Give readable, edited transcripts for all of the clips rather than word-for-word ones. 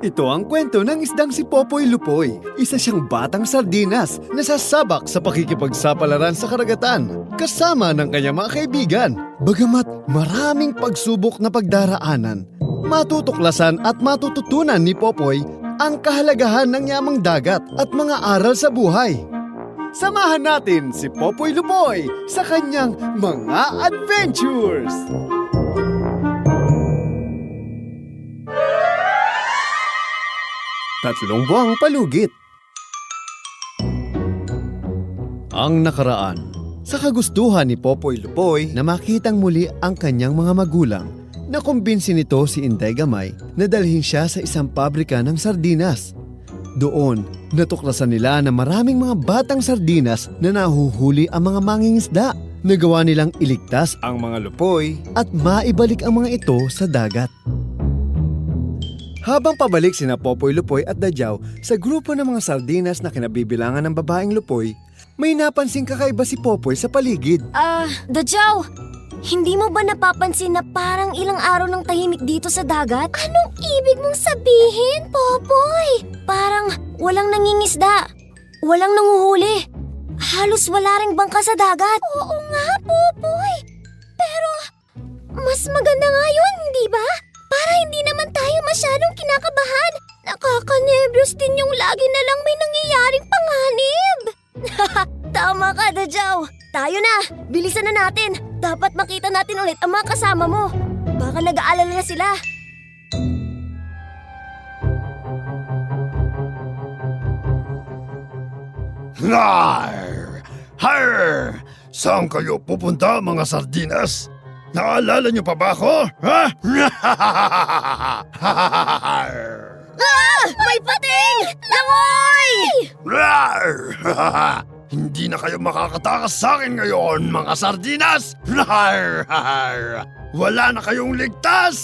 Ito ang kwento ng isdang si Popoy Lupoy. Isa siyang batang sardinas na sasabak sa pakikipagsapalaran sa karagatan kasama ng kanyang mga kaibigan. Bagamat maraming pagsubok na pagdaraanan, matutuklasan at matututunan ni Popoy ang kahalagahan ng yamang dagat at mga aral sa buhay. Samahan natin si Popoy Lupoy sa kanyang mga adventures! Tatlong buwang palugit. Ang nakaraan. Sa kagustuhan ni Popoy Lupoy na makitang muli ang kanyang mga magulang, nakumbinsi nito si Inday Gamay na dalhin siya sa isang pabrika ng sardinas. Doon, natuklasan nila na maraming mga batang sardinas na nahuhuli ang mga mangingisda. Nagawa nilang iligtas ang mga lupoy at maibalik ang mga ito sa dagat. Habang pabalik sina Popoy Lupoy at Dadyaw sa grupo ng mga sardinas na kinabibilangan ng babaeng lupoy, may napansing kakaiba si Popoy sa paligid. Dadyaw, hindi mo ba napapansin na parang ilang araw ng tahimik dito sa dagat? Anong ibig mong sabihin, Popoy? Parang walang nangingisda, walang nanguhuli. Halos wala ring bangka sa dagat. Oo nga, Popoy. Pero mas maganda nga yun, di ba? Para hindi naman tayo masyadong kinakabahan. Nakakanerbiyos din yung lagi na lang may nangyayaring panganib. Tama ka, Dadyaw. Tayo na, bilisan na natin. Dapat makita natin ulit ang mga kasama mo. Baka nag-aalala na sila. Nar! Har! Saan kayo pupunta, mga sardinas? Naalala niyo pa ba ako? Ha? May pating! Langoy! Rar! Hindi na kayo makakatakas sa akin ngayon, mga sardinas! Rar! Wala na kayong ligtas!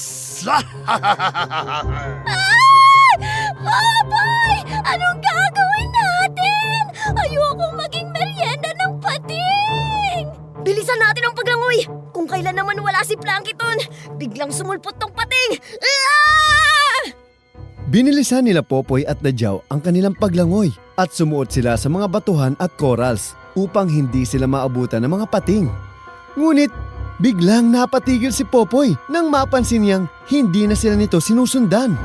Popoy! Anong gagawin natin? Ayokong maging merienda ng pating! Bilisan natin ang paglangoy! Kung kailan naman wala si Plankton, biglang sumulpot tong pating! Binilisan nila Popoy at Dadyaw ang kanilang paglangoy at sumuot sila sa mga batuhan at corals upang hindi sila maabutan ng mga pating. Ngunit biglang napatigil si Popoy nang mapansin niyang hindi na sila nito sinusundan.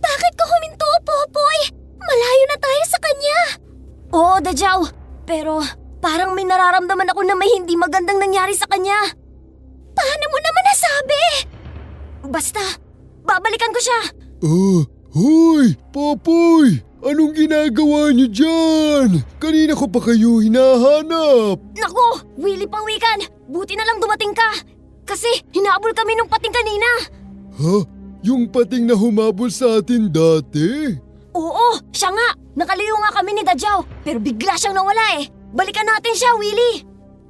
Bakit ka huminto, Popoy? Malayo na tayo sa kanya. Oo, Dadyaw. Pero parang may nararamdaman ako na may hindi magandang nangyari sa kanya. Paano mo naman nasabi? Basta, babalikan ko siya. Hoy! Popoy! Anong ginagawa niyo dyan? Kanina ko pa kayo hinahanap. Naku, Willie Pawikan, buti na lang dumating ka. Kasi hinabol kami nung pating kanina. Ha? Yung pating na humabol sa atin dati? Oo, siya nga. Nakalayo nga kami ni Dadyaw, pero bigla siyang nawala eh. Balikan natin siya, Willie.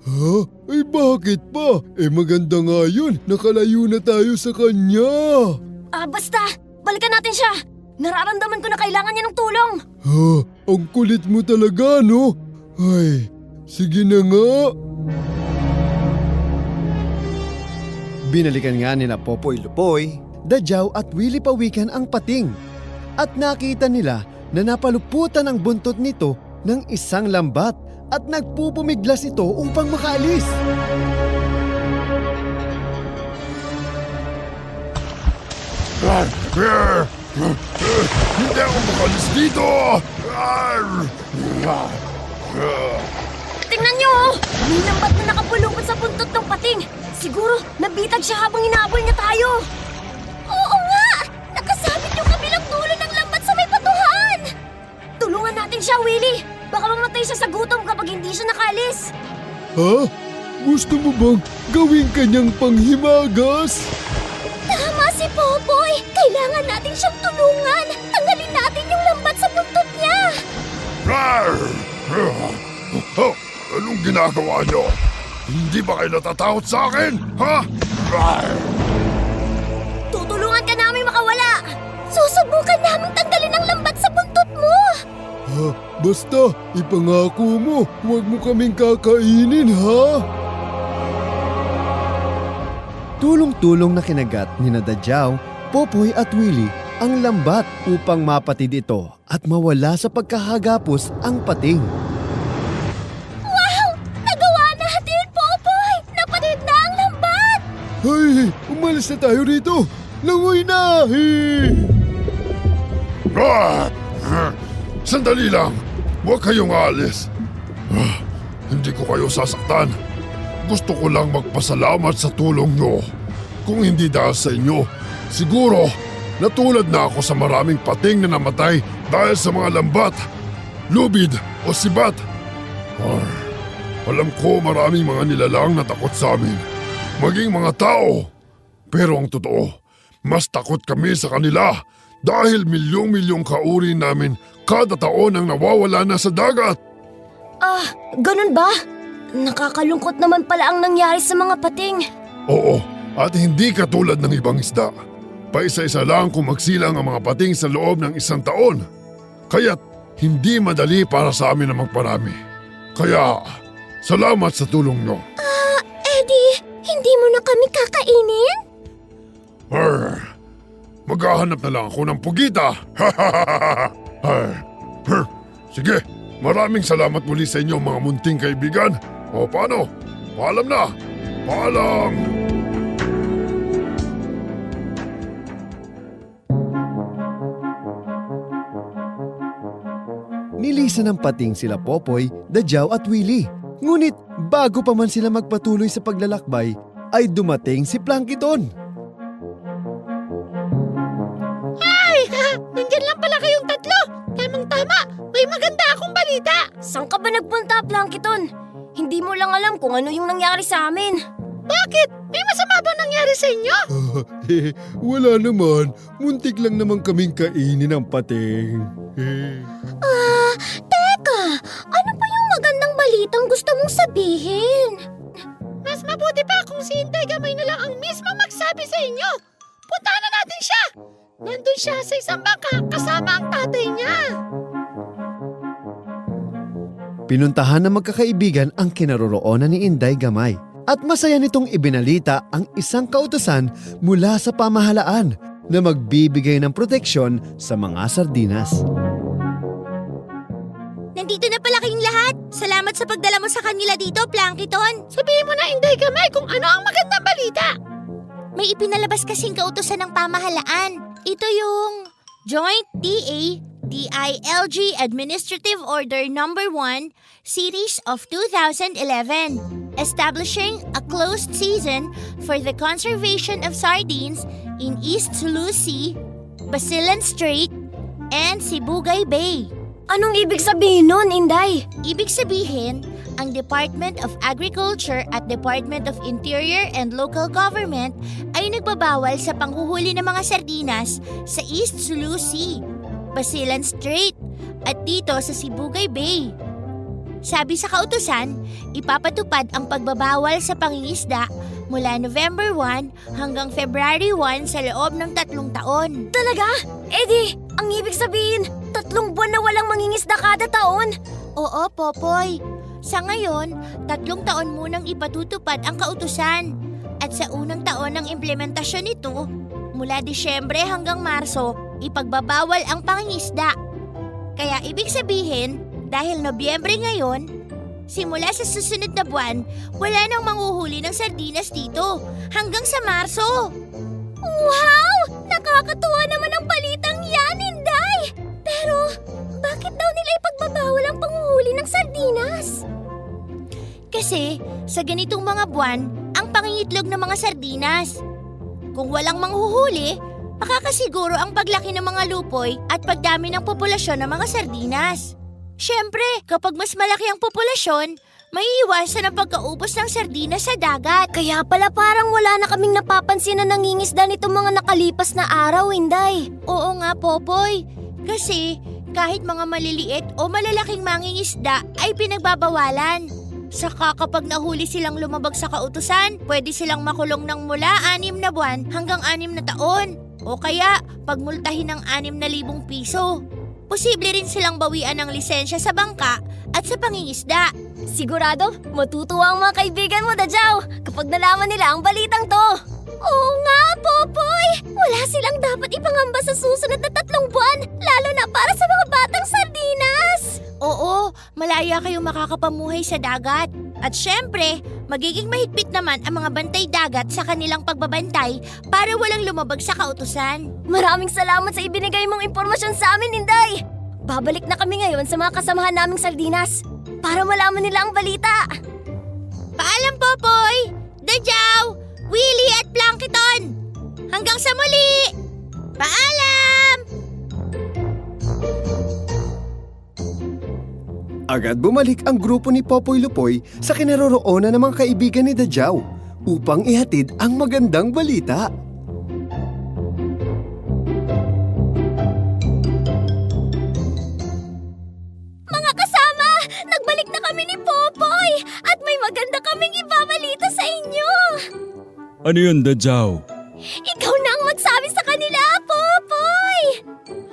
Ha? Ay bakit pa? Maganda nga yun. Nakalayo na tayo sa kanya. Basta, balikan natin siya. Nararamdaman ko na kailangan niya ng tulong. Ha? Ang kulit mo talaga, no? Ay, sige na nga. Binalikan nga nila Popoy Lupoy, Dadyaw at Willie Pawikan ang pating. At nakita nila na napaluputan ang buntot nito ng isang lambat at nagpupumiglas ito upang makaalis. Hindi ako makalis dito! Tingnan niyo oh! May lambat na nakapulupot sa buntot ng pating. Siguro, nabitag siya habang hinabol niya tayo. Oo nga! Nakasabit yung kabilang dulo ng lambat sa may patuhan! Tulungan natin siya, Willie! Baka mamatay siya sa gutom kapag hindi siya nakalis. Ha? Gusto mo bang gawing kanyang panghimagas? Tama si Popoy! Kailangan natin siyang tulungan! Tanggalin natin yung lambat sa buntot niya! Anong ginagawa niyo? Hindi ba kayo natatakot sa akin? Ha? Tutulungan ka namin makawala! Susubukan namin tanggalin ang lambat sa buntot mo! Ha? Basta, ipangako mo, huwag mo kaming kakainin, ha? Tulong-tulong na kinagat ni Dadyaw, Popoy at Willie ang lambat upang mapatid ito at mawala sa pagkahagapos ang pating. Wow! Nagawa natin, Popoy! Napatid na ang lambat! Ay, umalis na tayo rito! Langoy na! Sandali lang! Huwag kayong aalis. Hindi ko kayo sasaktan. Gusto ko lang magpasalamat sa tulong nyo. Kung hindi dahil sa inyo, siguro natulad na ako sa maraming pating na namatay dahil sa mga lambat, lubid o sibat. Alam ko maraming mga nilalang na takot sa amin, maging mga tao. Pero ang totoo, mas takot kami sa kanila dahil milyong-milyong kauri namin kada taon ang nawawala na sa dagat. Ganun ba? Nakakalungkot naman pala ang nangyari sa mga pating. Oo, at hindi katulad ng ibang isda. Paisa-isa lang kung magsilang ang mga pating sa loob ng 1 taon. Kaya't hindi madali para sa amin na magparami. Kaya, salamat sa tulong nyo. Eddie, hindi mo na kami kakainin? Maghahanap na lang ako ng pugita. Sige, maraming salamat muli sa inyo mga munting kaibigan. O paano? Paalam na! Paalam! Nilisan ng pating sila Popoy, Dadyaw at Willie. Ngunit bago pa man sila magpatuloy sa paglalakbay, ay dumating si Plankton. Nandyan lang pala kayong tatlo. Tamang-tama, may maganda akong balita. Saan ka ba nagpunta, Plankton? Hindi mo lang alam kung ano yung nangyari sa amin. Bakit? May masama bang nangyari sa inyo? Wala naman. Muntik lang naman kaming kainin ng pating. Teka, ano pa yung magandang balitang gusto mong sabihin? Mas mabuti pa kung si Inday Gamay na lang ang mismo magsabi sa inyo. Puntahan na natin siya. Nandun siya sa isang bangka kasama ang tatay niya. Pinuntahan ng magkakaibigan ang kinaroroonan ni Inday Gamay at masaya nitong ibinalita ang isang kautusan mula sa pamahalaan na magbibigay ng proteksyon sa mga sardinas. Nandito na pala kayong lahat. Salamat sa pagdala mo sa kanila dito, Plankton. Sabihin mo na, Inday Gamay, kung ano ang magandang balita. May ipinalabas kasing kautusan ng pamahalaan. Ito yung Joint DA-DILG Administrative Order No. 1 Series of 2011 establishing a closed season for the conservation of sardines in East Sulu Sea, Basilan Strait, and Sibugay Bay. Anong ibig sabihin nun, Inday? Ibig sabihin, ang Department of Agriculture at Department of Interior and Local Government ay nagbabawal sa panghuhuli ng mga sardinas sa East Sulu Sea, Basilan Strait, at dito sa Sibugay Bay. Sabi sa kautusan, ipapatupad ang pagbabawal sa pangingisda mula November 1 hanggang February 1 sa loob ng 3 taon. Talaga? Eddie, ang ibig sabihin, 3 buwan na walang mangingisda kada taon? Oo, Popoy. Sa ngayon, 3 taon munang ipatutupad ang kautusan. At sa unang taon ng implementasyon nito, mula Disyembre hanggang Marso, ipagbabawal ang pangingisda. Kaya ibig sabihin, dahil Nobyembre ngayon, simula sa susunod na buwan, wala nang manghuhuli ng sardinas dito hanggang sa Marso. Wow! Nakakatuwa naman ang balitang yan, Inday! Pero, bakit daw nila ipagbabawal ang panghuhuli ng sardinas? Kasi, sa ganitong mga buwan, ang pangingitlog ng mga sardinas. Kung walang manghuhuli, makakasiguro ang paglaki ng mga lupoy at pagdami ng populasyon ng mga sardinas. Siyempre, kapag mas malaki ang populasyon, may iwasan ang pagkaubos ng sardinas sa dagat. Kaya pala parang wala na kaming napapansin na nangingisda nitong mga nakalipas na araw, Inday. Oo nga, Popoy. Kasi kahit mga maliliit o malalaking mangingisda ay pinagbabawalan. Saka kapag nahuli silang lumabag sa kautusan, pwede silang makulong ng mula 6 na buwan hanggang 6 na taon. O kaya, pagmultahin ng 6,000 piso. Posible rin silang bawian ng lisensya sa bangka at sa pangingisda. Sigurado, matutuwa ang mga kaibigan mo, Dadyaw, kapag nalaman nila ang balitang to. Oo nga, Popoy! Wala silang dapat ipangamba sa susunod na 3 buwan, lalo na para sa mga batang sardinas! Oo, malaya kayong makakapamuhay sa dagat. At syempre, magiging mahigpit naman ang mga bantay dagat sa kanilang pagbabantay para walang lumabag sa kautusan. Maraming salamat sa ibinigay mong impormasyon sa amin, Inday! Babalik na kami ngayon sa mga kasamahan naming sardinas para malaman nila ang balita. Paalam, Popoy! Dajaw! Willie at Plankton! Hanggang sa muli! Paalam! Agad bumalik ang grupo ni Popoy Lupoy sa kinaroroonan ng mga kaibigan ni Dajaw upang ihatid ang magandang balita. Mga kasama, nagbalik na kami ni Popoy at may maganda kaming ibabalita sa inyo. Ano yun, Dajaw? Ikaw na ang magsabi sa kanila, Popoy!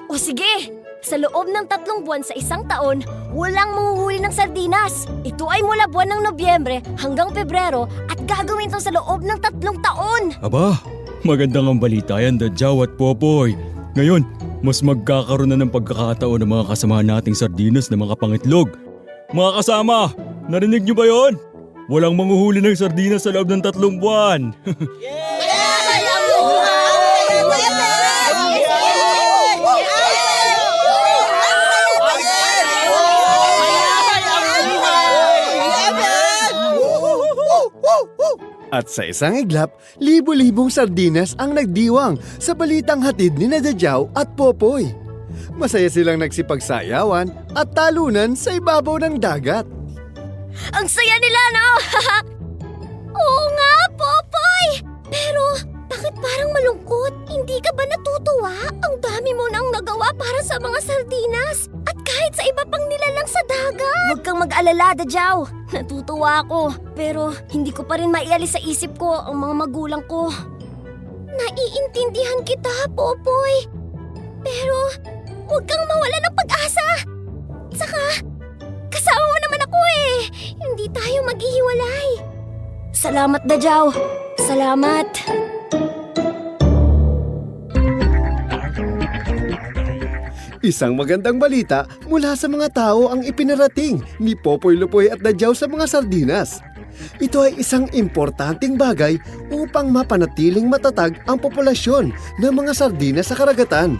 O sige, sa loob ng 3 buwan sa 1 taon, walang manghuhuli ng sardinas. Ito ay mula buwan ng Nobyembre hanggang Pebrero at gagawin ito sa loob ng 3 taon. Aba, magandang ang balita yan, Dajaw at Popoy. Ngayon, mas magkakaroon na ng pagkakataon ng mga kasama nating sardinas na mga pangitlog. Mga kasama, narinig niyo ba yon? Walang manghuhuli ng sardinas sa loob ng 3 buwan. At sa isang iglap, libo-libong sardinas ang nagdiwang sa balitang hatid ni Dajaw at Popoy. Masaya silang nagsipagsayawan at talunan sa ibabaw ng dagat. Ang saya nila, no? Oo nga, Popoy! Pero bakit parang malungkot? Hindi ka ba natutuwa? Ang dami mo nang nagawa para sa mga sardinas at kahit sa iba pang nilalang sa dagat. Huwag kang mag-alala, Dajaw. Natutuwa ako, pero hindi ko pa rin maialis sa isip ko ang mga magulang ko. Naiintindihan kita, Popoy. Pero huwag kang mawala ng pag-asa. Saka, kasama mo naman ako eh. Hindi tayo maghihiwalay. Salamat, Dajaw. Salamat. Isang magandang balita mula sa mga tao ang ipinarating ni Popoy Lupoy at Dajaw sa mga sardinas. Ito ay isang importanteng bagay upang mapanatiling matatag ang populasyon ng mga sardinas sa karagatan.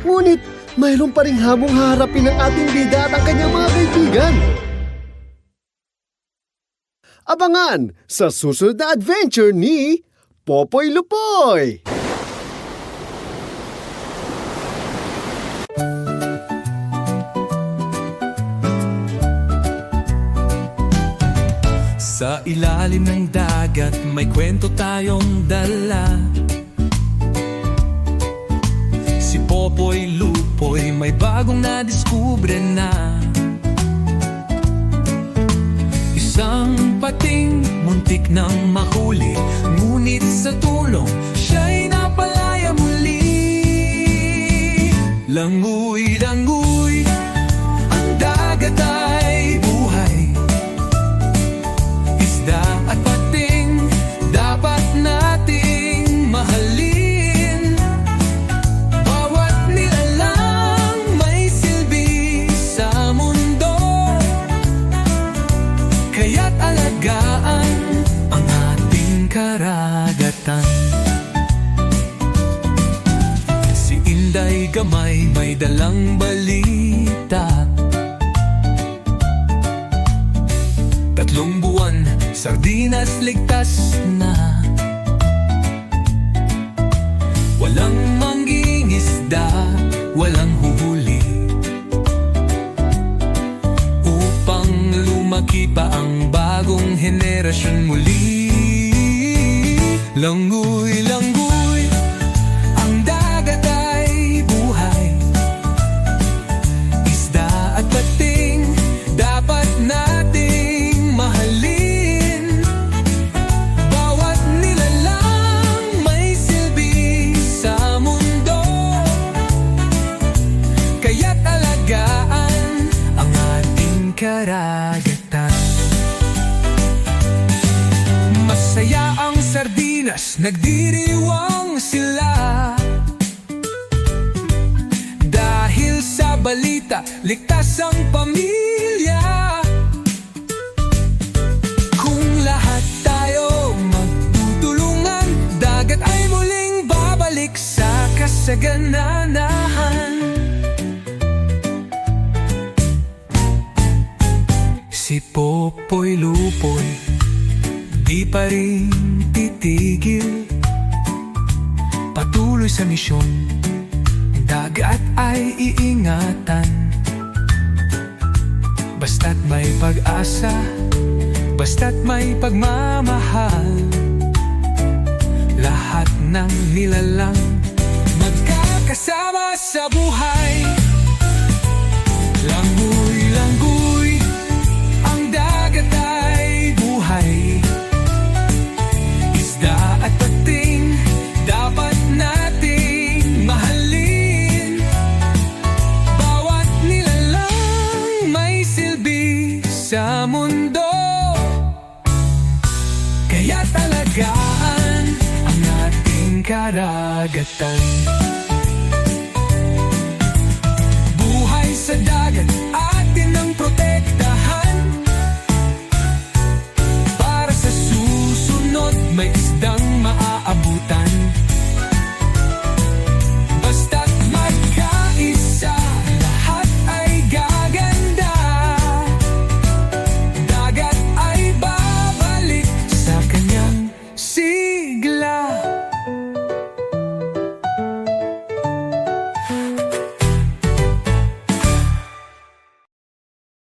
Ngunit, mayroon pa ring hamong haharapin ng ating bida at ang kanyang mga kaibigan. Abangan sa susunod na adventure ni Popoy Lupoy! Sa ilalim ng dagat may kwento tayong dala. Si Popoy Lupoy may bagong nadiskubre na. Isang pating muntik nang mahuli, ngunit sa tulong siya'y napalaya muli. Langoy, langoy, ang dagat ay buhay. Isda at pating dapat nating mahalin. Bawat nilalang may silbi sa mundo, kaya't alagaan ang ating karagatan. Si Inday Gamay may dalang balita. 3 buwan, sardinas ligtas na. Walang mangingisda, walang huli, upang lumaki pa ang bagong henerasyon muli. Langoy, langoy, ang dagat ay buhay. Isda at pating dapat nating mahalin. Bawat nilalang may silbi sa Kaya ang sardinas nagdiriwang sila. Dahil sa balita, ligtas ang pamilya. Kung lahat tayo magtutulungan, dagat ay muling babalik sa kasagananahan. Si Popoy Lupoy di pa rin titigil, patuloy sa misyon, dagat ay iingatan. Basta't may pag-asa, basta't may pagmamahal, lahat ng nilalang magkakasama sa buhay. Langoy-langgoy, ang dagat ay buhay. Isda at pating, dapat nating mahalin. Bawat nilalang may silbi sa mundo. Kaya talagaan ang ating karagatan. Buhay sa dagat, atin ang protektahan. Para sa susunod, may isdang maaabutan. Basta't magkaisa, lahat ay gaganda. Dagat ay babalik sa kanyang sigla.